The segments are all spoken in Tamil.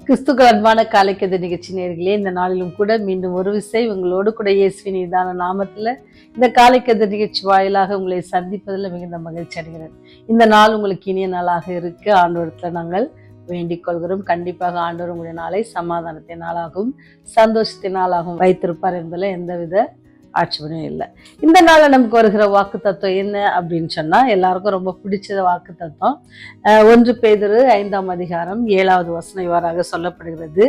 கிறிஸ்துக்கள் அன்பான காலைக்கதை நிகழ்ச்சி நேயர்களே, இந்த நாளிலும் கூட மீண்டும் ஒரு விசை உங்களோடு கூட இயேசுவின் இதான நாமத்துல இந்த காலைக்கதை நிகழ்ச்சி வாயிலாக உங்களை சந்திப்பதில் மிகுந்த மகிழ்ச்சி அடைகிறேன். இந்த நாள் உங்களுக்கு இனிய நாளாக இருக்க ஆண்டவரத்துல நாங்கள் வேண்டிக் கொள்கிறோம். கண்டிப்பாக ஆண்டவர் உங்களுடைய நாளை சமாதானத்தின் நாளாகவும் சந்தோஷத்தின் நாளாகவும் வைத்திருப்பார் என்பதில் எந்தவித ஆட்சேபனையும் இல்லை. இந்த நாளில் நமக்கு வருகிற வாக்கு தத்துவம் என்ன அப்படின்னு சொன்னா, எல்லாருக்கும் ரொம்ப பிடிச்ச வாக்கு தத்துவம் 1 பேதுரு 5ஆம் அதிகாரம் 7வது வசனம் இவ்வாறாக சொல்லப்படுகிறது.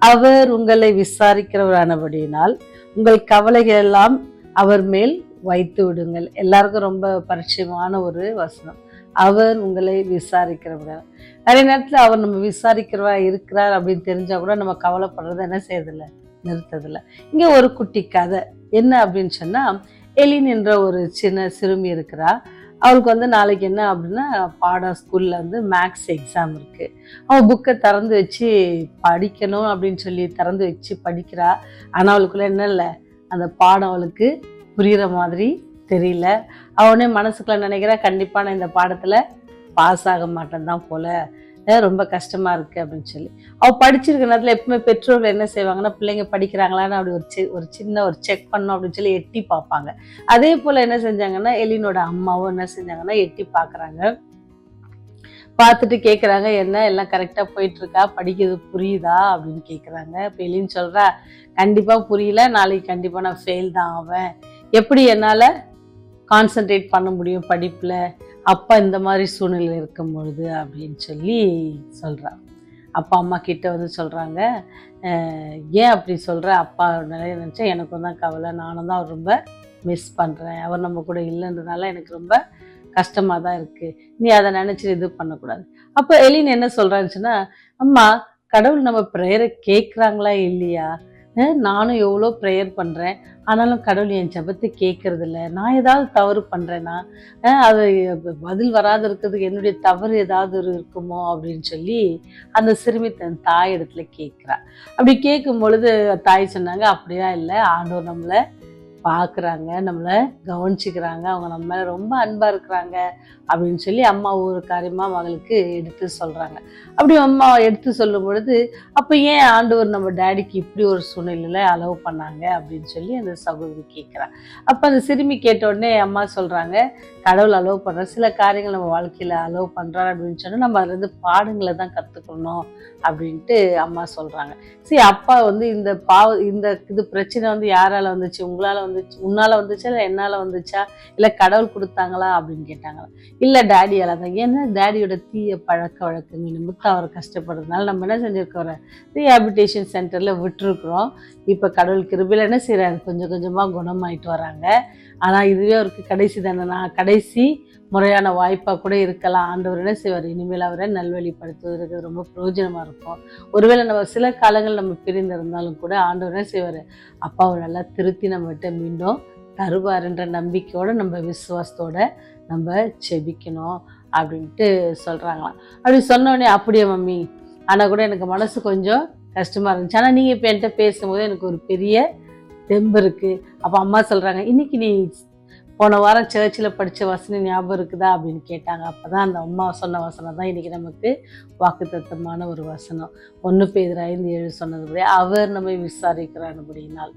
அவர் உங்களை விசாரிக்கிறவரானபடியினால் உங்கள் கவலைகள் எல்லாம் அவர் மேல் வைத்து விடுங்கள். எல்லாருக்கும் ரொம்ப பரிச்சயமான ஒரு வசனம். அவர் உங்களை விசாரிக்கிறவர். நிறைய நேரத்துல அவர் நம்ம விசாரிக்கிறவா இருக்கிறார் அப்படின்னு தெரிஞ்சா கூட நம்ம கவலைப்படுறத என்ன செய்யறதில்லை, நிறுத்ததில்லை. இங்க ஒரு குட்டி கதை என்ன அப்படின்னு சொன்னா, எலின் என்ற ஒரு சின்ன சிறுமி இருக்கிறா. அவளுக்கு நாளைக்கு என்ன அப்படின்னா பாடம், ஸ்கூல்ல மேக்ஸ் எக்ஸாம் இருக்கு. அவள் புக்கை திறந்து வச்சு படிக்கணும் அப்படின்னு சொல்லி திறந்து வச்சு படிக்கிறா. ஆனால் அவளுக்குள்ள என்ன இல்லை, அந்த பாடம் அவளுக்கு புரிகிற மாதிரி தெரியல. அவனே மனசுக்குள்ள நினைக்கிறா, கண்டிப்பா நான் இந்த பாடத்துல பாஸ் ஆக மாட்டேன் தான் போல, ரொம்ப கஷ்டமா இருக்கு அப்படின்னு சொல்லி. அவள் படிச்சிருக்க நேரத்தில் எப்பவுமே பெற்றோர்கள் என்ன செய்வாங்கன்னா, பிள்ளைங்க படிக்கிறாங்களான்னு அப்படி ஒரு சின்ன செக் பண்ணோம் அப்படின்னு சொல்லி எட்டி பார்ப்பாங்க. அதே போல என்ன செஞ்சாங்கன்னா, எலினோட அம்மாவும் என்ன செஞ்சாங்கன்னா எட்டி பார்க்குறாங்க. பார்த்துட்டு கேட்குறாங்க, என்ன எல்லாம் கரெக்டாக போயிட்டு இருக்கா, படிக்கிறது புரியுதா அப்படின்னு கேட்குறாங்க. இப்போ எலின்னு சொல்றா, கண்டிப்பா புரியல, நாளைக்கு கண்டிப்பா நான் ஃபெயில் தான் ஆவேன். எப்படி என்னால் கான்சென்ட்ரேட் பண்ண முடியும் படிப்பில், அப்பா இந்த மாதிரி சூழ்நிலை இருக்கும் பொழுது அப்படின்னு சொல்லி சொல்கிறான். அப்பா அம்மா கிட்ட சொல்கிறாங்க, ஏன் அப்படி சொல்கிற, அப்பா நிலையை நினச்சா எனக்கும் தான் கவலை, நானும் தான் அவர் ரொம்ப மிஸ் பண்ணுறேன், அவர் நம்ம கூட இல்லைன்றதுனால எனக்கு ரொம்ப கஷ்டமாக தான் இருக்குது, நீ அதை நினச்சி இது பண்ணக்கூடாது. அப்போ எலின் என்ன சொல்கிறான்னு சொன்னால், அம்மா கடவுள் நம்ம ப்ரேயரை கேட்குறாங்களா இல்லையா, நானும் எவ்வளோ ப்ரேயர் பண்ணுறேன், ஆனாலும் கடவுள் என் ஜெபத்தை கேட்கறது இல்லை, நான் ஏதாவது தவறு பண்ணுறேன்னா அது பதில் வராது இருக்கிறதுக்கு என்னுடைய தவறு ஏதாவது இருக்குமோ அப்படின்னு சொல்லி அந்த சிறுமி தன் தாய் இடத்துல கேட்குறா. அப்படி கேட்கும் பொழுது தாய் சொன்னாங்க, அப்படியா இல்லை, ஆண்டவர் நம்மளை பார்க்குறாங்க, நம்மளை கவனிச்சுக்கிறாங்க, அவங்க நம்ம மேலே ரொம்ப அன்பாக இருக்கிறாங்க அப்படின்னு சொல்லி அம்மா ஒரு காரியமாக மகளுக்கு எடுத்து சொல்கிறாங்க. அப்படி அம்மா எடுத்து சொல்லும் பொழுது, அப்போ ஏன் ஆண்டவர் நம்ம டேடிக்கு இப்படி ஒரு சூழ்நிலையில் அலோவ் பண்ணாங்க அப்படின்னு சொல்லி அந்த சகோதரி கேட்குறான். அப்போ அந்த சிறுமி கேட்டோடனே அம்மா சொல்கிறாங்க, கடவுள் அலோவ் பண்ணுற சில காரியங்கள் நம்ம வாழ்க்கையில் அலோவ் பண்ணுறாரு அப்படின்னு சொன்னால் நம்ம அதுலேருந்து பாடங்களை தான் கற்றுக்கணும் அப்படின்ட்டு அம்மா சொல்கிறாங்க. சரி, அப்பா இந்த இது பிரச்சனை யாரால் வந்துச்சு, உங்களால் வந்துச்சு, உன்னால் வந்துச்சா இல்லை என்னால் வந்துச்சா, இல்லை கடவுள் கொடுத்தாங்களா அப்படின்னு கேட்டாங்களா. இல்லை டேடியால் தான். ஏன்னா டேடியோட தீய பழக்க வழக்கங்கள் நிமித்தம் அவர் கஷ்டப்படுறதுனால நம்ம என்ன செஞ்சுருக்கோம், ரீஹாபிலிட்டேஷன் சென்டரில் விட்டுருக்குறோம். இப்போ கடவுள் கிருபையில் என்ன செய்கிறாரு, கொஞ்சம் கொஞ்சமாக குணமாயிட்டு வராங்க. ஆனால் இதுவே அவருக்கு கடைசி தானே, கடைசி முறையான வாய்ப்பாக கூட இருக்கலாம். ஆண்டவர் என்ன செய்வார், இனிமேல் அவரை நல்வழிப்படுத்துவதற்கு ரொம்ப பிரயோஜனமாக இருக்கும். ஒருவேளை நம்ம சில காலங்கள் நம்ம பிரிந்திருந்தாலும் கூட ஆண்டவர் என்ன செய்வார், அப்பாவை நல்லா திருத்தி நம்மகிட்ட மீண்டும் தருவாருன்ற நம்பிக்கையோடு நம்ம விசுவாசத்தோட நம்ம செபிக்கணும் அப்படின்ட்டு சொல்கிறாங்களாம். அப்படி சொன்னோடனே, அப்படியே மம்மி, ஆனால் கூட எனக்கு மனசு கொஞ்சம் கஷ்டமாக இருந்துச்சு, ஆனால் நீங்கள் இப்போ என்கிட்ட பேசும்போது எனக்கு ஒரு பெரிய தெம்பு இருக்குது. அப்போ அம்மா சொல்கிறாங்க, இன்னைக்கு நீ போன வாரம் சர்ச்சில் படித்த வசனம் ஞாபகம் இருக்குதா அப்படின்னு கேட்டாங்க. அப்போ தான் அந்த அம்மா சொன்ன வசனம் தான் இன்றைக்கி நமக்கு வாக்குத்தத்தமான ஒரு வசனம். 1 பேதுரு 5:7 சொன்னதுபடி அவர் நம்மை விசாரிக்கிறான்படியினால்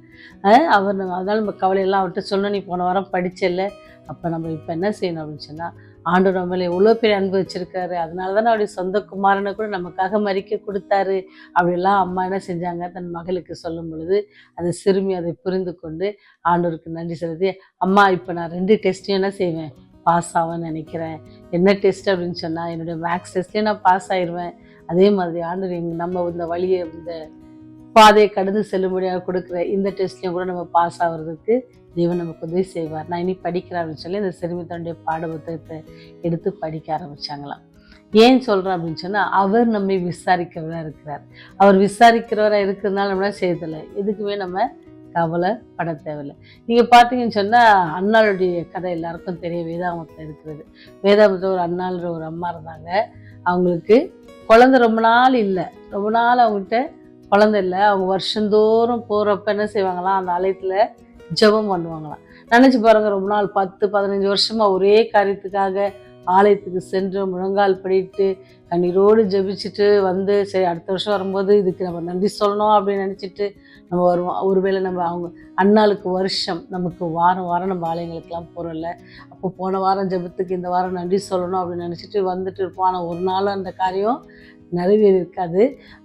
அவர் நம்ம, அதனால் நம்ம கவலையெல்லாம் அவர்கிட்ட சொன்னோம், நீ போன வாரம் படிச்சல, அப்போ நம்ம இப்போ என்ன செய்யணும் அப்படின்னு சொன்னால், ஆண்டவர் நம்மளை எவ்வளோ பெரிய அன்பு வச்சிருக்காரு, அதனால தானே அவருடைய சொந்த குமாரனை கூட நமக்காக மறிக்க கொடுத்தாரு அப்படிலாம் அம்மா என்ன செஞ்சாங்க, தன் மகளுக்கு சொல்லும் பொழுது அந்த சிறுமி அதை புரிந்து கொண்டு ஆண்டவருக்கு நன்றி செலுத்தி, அம்மா இப்போ நான் 2 டெஸ்ட்டையும் என்ன செய்வேன், பாஸ் ஆவேன்னு நினைக்கிறேன். என்ன டெஸ்ட் அப்படின்னு சொன்னால், என்னுடைய மேக்ஸ் டெஸ்ட்லேயும் நான் பாஸ் ஆயிடுவேன். அதே மாதிரி ஆண்டவர் நம்ம இந்த வழியை, இந்த பாதையை கடந்து செல்லும்படியாக கொடுக்குற இந்த டெஸ்ட்லையும் கூட நம்ம பாஸ் ஆகிறதுக்கு தேவன் நமக்கு உதவி செய்வார். நான் இனி படிக்கிறேன் அப்படின்னு சொல்லி அந்த சிறுமி தன்னுடைய பாட புத்தகத்தை எடுத்து படிக்க ஆரம்பிச்சாங்களாம். ஏன் சொல்கிறேன் அப்படின்னு சொன்னால், அவர் நம்மை விசாரிக்கிறவராக இருக்கிறார். அவர் விசாரிக்கிறவராக இருக்கிறதுனால நம்ம செய்யதில்லை, எதுக்குமே நம்ம கவலைப்பட தேவையில்லை. நீங்கள் பார்த்தீங்கன்னு சொன்னால், அண்ணாளுடைய கதை எல்லாருக்கும் தெரியும், வேதாகமத்தில் இருக்கிறது. வேதாகமத்தில் ஒரு அண்ணான்ற ஒரு அம்மா இருந்தாங்க. அவங்களுக்கு குழந்தை ரொம்ப நாள் இல்லை, ரொம்ப நாள் அவங்ககிட்ட குழந்தை இல்லை. அவங்க வருஷந்தோறும் போகிறப்ப என்ன செய்வாங்களாம், அந்த ஆலயத்தில் ஜெபம் பண்ணுவாங்களாம். நினச்சி பாருங்கள், ரொம்ப நாள் 10-15 வருஷமாக ஒரே காரியத்துக்காக ஆலயத்துக்கு சென்று முழங்கால் படிட்டு கண்ணீரோடு ஜெபிச்சுட்டு வந்து சரி அடுத்த வருஷம் வரும்போது இதுக்கு நம்ம நன்றி சொல்லணும் அப்படின்னு நினச்சிட்டு நம்ம வருவோம். ஒருவேளை நம்ம அவங்க அண்ணாளுக்கு வருஷம் நமக்கு வாரம் வாரம் நம்ம ஆலயங்களுக்கெல்லாம் போகிறோம்ல, அப்போ போன வாரம் ஜெபத்துக்கு இந்த வாரம் நன்றி சொல்லணும் அப்படின்னு நினச்சிட்டு வந்துட்டு இருப்போம். ஆனால் ஒரு நாளும் அந்த காரியம் நிறைவேறி இருக்காது.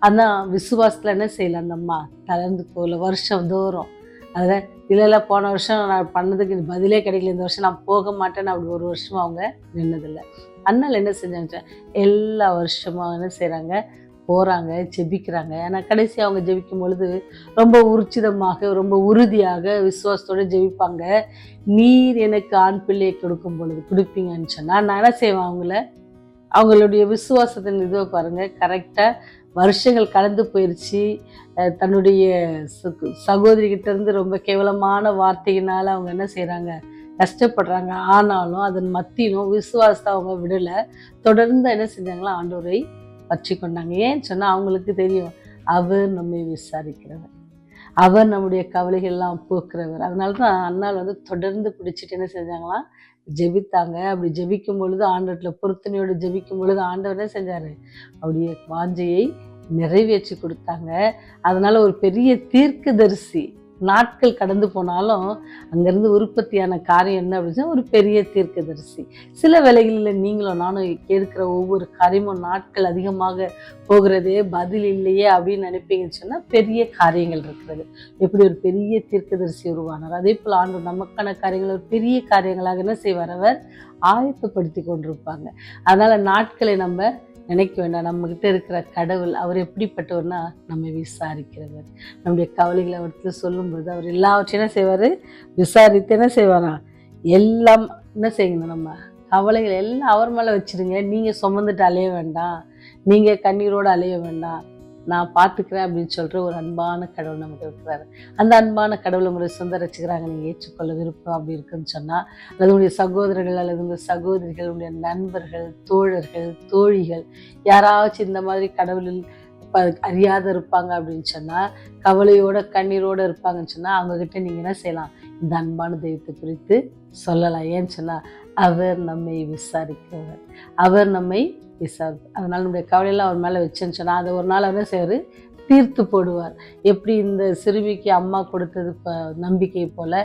ஆனால் விசுவாசத்தில் என்ன செய்யலாம், அந்த அம்மா தளர்ந்து போகல. வருஷம் தோறும் அதில் இல்லை போன வருஷம் நான் பண்ணதுக்கு பதிலே கிடைக்கல, இந்த வருஷம் நான் போக மாட்டேன்னு அப்படி ஒரு வருஷமும் அவங்க நின்னதில்லை. அண்ணால் என்ன செஞ்சாங்க, எல்லா வருஷமும் அவங்க என்ன செய்கிறாங்க, போகிறாங்க, ஜெபிக்கிறாங்க. ஏன்னா கடைசி அவங்க ஜெபிக்கும் பொழுது ரொம்ப உறுச்சிதமாக ரொம்ப உறுதியாக விசுவாசத்தோடு ஜெபிப்பாங்க. நீர் எனக்கு ஆண் பிள்ளையை கொடுக்கும் பொழுது கொடுப்பீங்கன்னு சொன்னால் நான் என்ன செய்வேன், அவங்களுடைய விசுவாசத்தின் இதுவை பாருங்கள். கரெக்டாக வருஷங்கள் கடந்து போயிடுச்சு. தன்னுடைய சகோதரிகிட்ட இருந்து ரொம்ப கேவலமான வார்த்தையினால் அவங்க என்ன செய்கிறாங்க, கஷ்டப்படுறாங்க. ஆனாலும் அதன் மத்தியிலும் விசுவாசத்தை அவங்க விடலை. தொடர்ந்து என்ன செஞ்சாங்களா, ஆண்டவரை பற்றி கொண்டாங்க. ஏன்னு சொன்னால் அவங்களுக்கு தெரியும், அவர் நம்மை விசாரிக்கிறவர், அவர் நம்முடைய கவலைகள்லாம் போக்குறவர். அதனால தான் அண்ணால் தொடர்ந்து பிடிச்சிட்டு என்ன செஞ்சாங்களாம், ஜெபித்தாங்க. அப்படி ஜெபிக்கும் பொழுது ஆண்டவர்கிட்ட பொருத்தனையோடு ஜெபிக்கும் பொழுது ஆண்டவர் என்ன செஞ்சார், அவருடைய வாஞ்சையை நிறைவேற்றி கொடுத்தாங்க. அதனால் ஒரு பெரிய தீர்க்கதரிசி, நாட்கள் கடந்து போனாலும் அங்கேருந்து உற்பத்தியான காரியம் என்ன அப்படின்னா ஒரு பெரிய தீர்க்கதரிசி. சில வேளைகளில் நீங்களும் நானும் கேட்கிற ஒவ்வொரு காரியமும் நாட்கள் அதிகமாக போகிறதே பதில் இல்லையே அப்படின்னு நினைப்பீங்கன்னு சொன்னால் பெரிய காரியங்கள் இருக்கிறது. எப்படி ஒரு பெரிய தீர்க்கதரிசி உருவானார், அதே போல் ஆண்டவர் நமக்கான காரியங்கள் ஒரு பெரிய காரியங்களாக என்ன செய்வார், அவர் ஆயத்தப்படுத்தி கொண்டிருப்பாங்க. அதனால் நாட்களை நம்ம நினைக்க வேண்டாம். நம்மகிட்ட இருக்கிற கடவுள் அவர் எப்படிப்பட்டவர்னா நம்மை விசாரிக்கிறவர். நம்முடைய கவலைகளை அவர்கிட்ட சொல்லும்போது அவர் எல்லாவற்றையும் என்ன செய்வார், விசாரித்து என்ன செய்வாரா, எல்லாம் என்ன செய்யணும், நம்ம கவலைகளை எல்லாம் அவர் மேலே வச்சுருங்க. நீங்கள் சுமந்துட்டு அலைய வேண்டாம், நீங்கள் கண்ணீரோடு அலைய வேண்டாம், நான் பார்த்துக்கிறேன் அப்படின்னு சொல்கிற ஒரு அன்பான கடவுள் நமக்கு இருக்கிறாரு. அந்த அன்பான கடவுளை முறை சொந்த ரசிக்கிறாங்க நீங்கள் ஏற்றுக்கொள்ள விருப்பம் அப்படி இருக்குன்னு சொன்னால், அல்லது உடைய சகோதரர்கள் அல்லது உங்கள் சகோதரிகள், உடைய நண்பர்கள், தோழர்கள், தோழிகள் யாராச்சும் இந்த மாதிரி கடவுளில் அறியாத இருப்பாங்க அப்படின்னு சொன்னால், கவலையோட கண்ணீரோடு இருப்பாங்கன்னு சொன்னால் அவங்கக்கிட்ட நீங்கள் என்ன செய்யலாம், இந்த அன்பான தெய்வத்தை குறித்து சொல்லலாம். ஏன்னு சொன்னால் அவர் நம்மை விசாரிக்கிறவர், அவர் நம்மை அதனால் நம்முடைய கவலையெல்லாம் அவர் மேலே வச்சுன்னு சொன்னால் அதை ஒரு நாள் அவர் செய்வார், தீர்த்து போடுவார். எப்படி இந்த சிறுமிக்கு அம்மா கொடுத்தது நம்பிக்கை போல்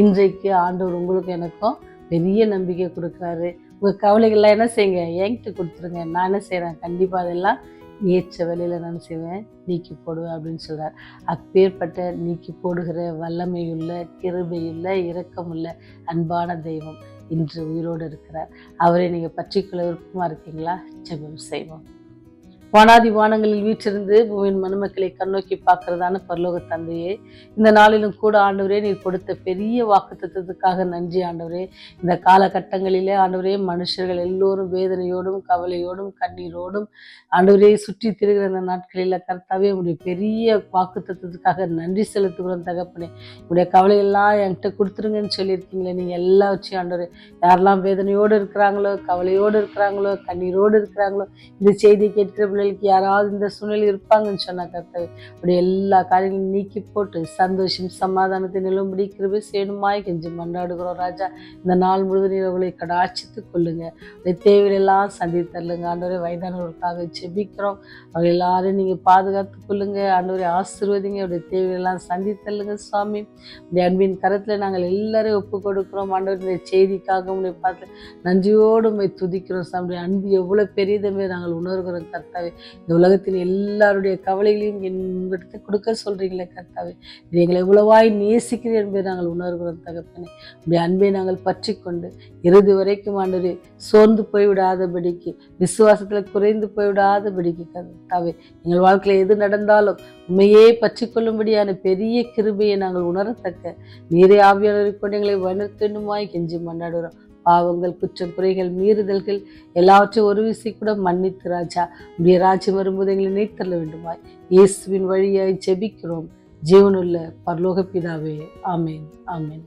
இன்றைக்கு ஆண்டவர் உங்களுக்கு எனக்கும் பெரிய நம்பிக்கை கொடுக்குறாரு. உங்கள் கவலைகள்லாம் என்ன செய்யுங்க, என்கிட்ட கொடுத்துருங்க, நான் என்ன செய்கிறேன், கண்டிப்பாக அதெல்லாம் ஏற்ற வேலையில் நான் செய்வேன், நீக்கி போடுவேன் அப்படின்னு சொல்கிறார். அப்பேற்பட்ட நீக்கி போடுகிற வல்லமையுள்ள, கிருபையுள்ள, இரக்கமுள்ள அன்பான தெய்வம் இன்று உயிரோடு இருக்கிறார். அவரை நீங்கள் பற்றிக்கொள்ள விருப்பமாக இருக்கீங்களா? ஜெபம் செய்வோம். வானாதி வானங்களில் வீற்றிருந்து பூமியின் மனுமக்களை கண்ணோக்கி பார்க்கிறதான பரலோக தந்தையே, இந்த நாளிலும் கூட ஆண்டவரே நீர் கொடுத்த பெரிய வாக்குத்தத்தத்துக்காக நன்றி ஆண்டவரே. இந்த காலகட்டங்களிலே ஆண்டவரே மனுஷர்கள் எல்லோரும் வேதனையோடும் கவலையோடும் கண்ணீரோடும் ஆண்டவரே சுற்றி திரிகிற இந்த நாட்களில் கர்த்தாவே உங்களுடைய பெரிய வாக்குத்தத்தத்துக்காக நன்றி செலுத்துகிறோம் தகப்பனே. உங்களுடைய கவலையெல்லாம் என்கிட்ட கொடுத்துருங்கன்னு சொல்லியிருக்கீங்களே, நீங்கள் எல்லா வச்சு ஆண்டவரே யாரெல்லாம் வேதனையோடு இருக்கிறாங்களோ, கவலையோடு இருக்கிறாங்களோ, கண்ணீரோடு இருக்கிறாங்களோ, இந்த செய்தி கேட்கிற யாராவது இந்த சூழ்நிலை இருப்பாங்கன்னு சொன்னா கர்த்தாவே அப்படி எல்லா காரியங்களும் நீக்கி போட்டு சந்தோஷம் சமாதானத்தை நிலும்படி கிருபை செய்யணுமாய் கெஞ்சி மன்றாடுகிறோம் ராஜா. இந்த நாள் முழுவதும் அவர்களை கடாட்சித்து கொள்ளுங்க, அவருடைய தேவையெல்லாம் சந்தித்தரலுங்க ஆண்டவரே. வயதானவர்களுக்காக ஜெபிக்கிறோம், அவங்க எல்லாரும் நீங்க பாதுகாத்து கொள்ளுங்க ஆண்டவரை, ஆசீர்வதிங்க, அவருடைய தேவையெல்லாம் சந்தித்தரலுங்க சுவாமி. இந்த அன்பின் கரத்துல நாங்கள் எல்லாரும் ஒப்பு கொடுக்கிறோம் ஆண்டவர். இந்த செய்திக்காக உங்களை பார்த்து நன்றியோடு உண்மை துதிக்கிறோம் சாமி. அன்பு எவ்வளவு பெரியதுமே நாங்கள் உணர்கிறோம் கர்த்தாவே. இந்த உலகத்தின் எல்லாருடைய கவலைகளையும் உங்கள்கிட்ட கொடுக்க சொல்றீங்களே கர்த்தாவே, எங்களை எவ்வளவாய் நேசிக்கிறேன் என்பதை நாங்கள் உணர்கிறோம் தகப்பனே. உடைய அன்பை நாங்கள் பற்றி கொண்டு இறுதி வரைக்கும் ஆண்டவரே சோர்ந்து போய்விடாதபடிக்கு, விசுவாசத்துல குறைந்து போய்விடாதபடிக்கு கர்த்தாவே, எங்கள் வாழ்க்கையில எது நடந்தாலும் உண்மையே பற்றி கொள்ளும்படியான பெரிய கிருபையை நாங்கள் உணரத்தக்க நீரே ஆவியானவரை கொண்டு எங்களை வளர்க்கணுமாய் கெஞ்சி மன்னாடுறோம். பாவங்கள், குற்றம், குறைகள், மீறுதல்கள் எல்லாவற்றையும் ஒரு விசை கூட மன்னித்து ராஜா உடைய ராஜ்யம் வரும்போது எங்களை நீத்தள்ள வேண்டுமாய் இயேசுவின் வழியாய் ஜெபிக்கிறோம் ஜீவனுள்ள பரலோக பிதாவே. ஆமேன், ஆமேன்.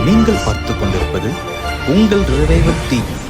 நீங்கள் பார்த்துக் கொண்டிருப்பது உங்கள் ரிவைவல் டிவி.